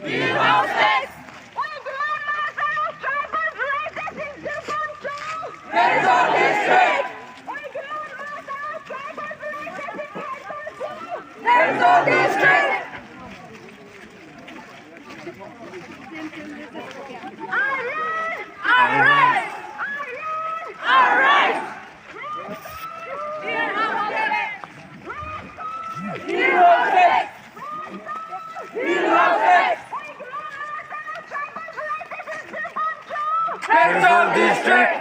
We want sex. That is our district. That is our district. Our rights. Our rights. We love sex. We love sex. That is our district.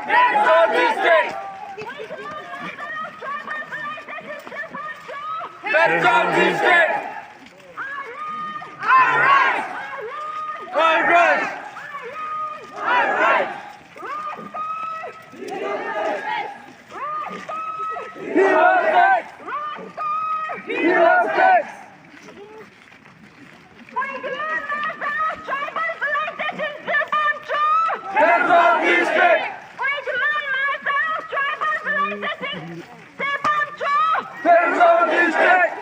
That is our district. That is our district. Our rights. Our rights. Our rights. We love sex. We love sex. That's our district. That's our district.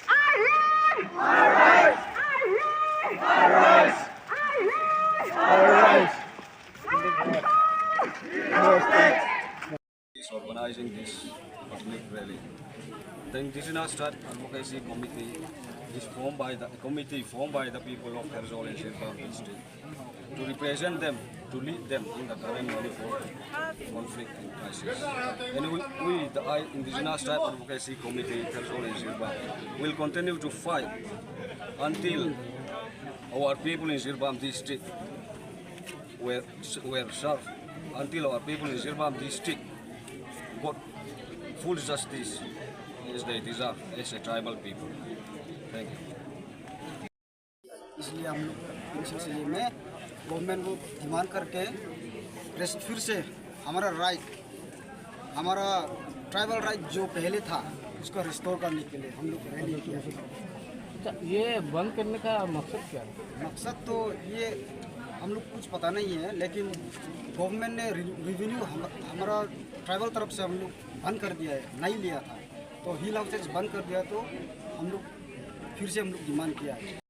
Our rights. Our rights. Our rights. Is organizing this public rally. The Indigenous Strike Advocacy Committee is formed by the people of Airzol and Shirpam district to represent them, to lead them in the current conflict and crisis. And we the Indigenous Strike Advocacy Committee, Airzol and Shirpam, will continue to fight until our people in Shirpam district were served, until our people in Shirpam district got full justice as they deserve as a tribal people. Thank you. इसलिए हम लोग इस सिलसिले में government को demand करके फिर से हमारा राइट, हमारा ट्राइबल राइट जो पहले था उसको रिस्टोर करने के लिए हम लोग रैली किया। अच्छा, ये बंद करने का मकसद क्या है? मकसद तो ये हम लोग कुछ पता नहीं है, लेकिन गवर्नमेंट ने रिवेन्यू हमारा ट्राइबल तरफ से हम लोग बंद कर दिया है, नहीं लिया था, तो हिल हाउसेज बंद कर दिया, तो हम लोग फिर से डिमांड किया है।